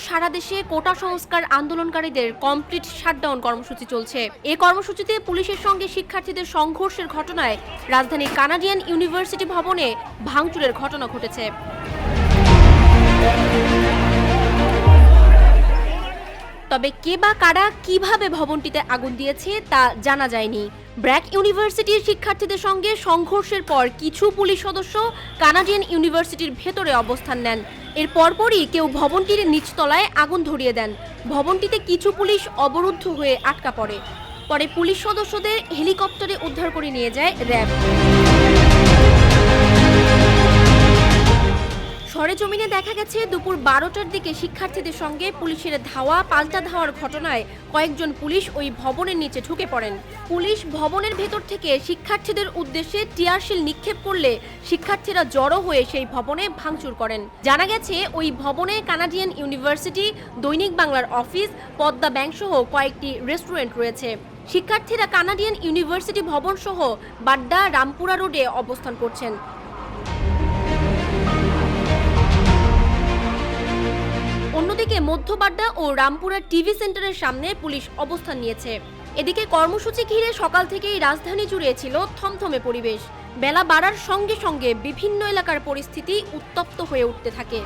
সারা দেশে কোটা সংস্কার আন্দোলনকারীদের কমপ্লিট শাটডাউন কর্মসূচি চলছে। এই কর্মসূচিতে পুলিশের সঙ্গে শিক্ষার্থীদের সংঘর্ষের ঘটনায় রাজধানীর কানাডিয়ান ইউনিভার্সিটি ভবনে ভাঙচুরের ঘটনা ঘটেছে। তবে কে বা কারা কিভাবে ভবনটিতে আগুন দিয়েছে তা জানা যায়নি। ব্র্যাক ইউনিভার্সিটির শিক্ষার্থীদের সঙ্গে সংঘর্ষের পর কিছু পুলিশ সদস্য কানাডিয়ান ইউনিভার্সিটির ভেতরে অবস্থান নেন। এর পরপরই কেউ ভবনটির নিচতলায় আগুন ধরিয়ে দেন। ভবনটিতে কিছু পুলিশ অবরুদ্ধ হয়ে আটকা পড়ে। পরে পুলিশ সদস্যদের হেলিকপ্টারে উদ্ধার করে নিয়ে যায় র্যাব। সরেজমিনে দেখা গেছে দুপুর 12টার দিকে শিক্ষার্থীদের সঙ্গে পুলিশের ধাওয়া পাল্টা ধাওয়ার ঘটনায় কয়েকজন পুলিশ ওই ভবনের নিচে ঢুকে পড়েন। পুলিশ ভবনের ভেতর থেকে শিক্ষার্থীদের উদ্দেশ্যে টিয়ারশেল নিক্ষেপ করলে শিক্ষার্থীরা জড়ো হয়ে সেই ভবনে ভাঙচুর করেন। জানা গেছে ওই ভবনে কানাডিয়ান ইউনিভার্সিটি, দৈনিক বাংলার অফিস, পদ্মা ব্যাংক সহ কয়েকটি রেস্টুরেন্ট রয়েছে। শিক্ষার্থীরা কানাডিয়ান ইউনিভার্সিটি ভবন সহ বাড্ডা রামপুরা রোডে অবস্থান করছেন। অন্যদিকে মধ্যবাড্ডা ও রামপুরা টিভি সেন্টারের সামনে পুলিশ অবস্থান নিয়েছে। এদিকে কর্মসূচি ঘিরে সকাল থেকেই রাজধানী জুড়ে ছিল থমথমে পরিবেশ। বেলা বাড়ার সঙ্গে সঙ্গে বিভিন্ন এলাকার পরিস্থিতি উত্তপ্ত হয়ে উঠতে থাকে।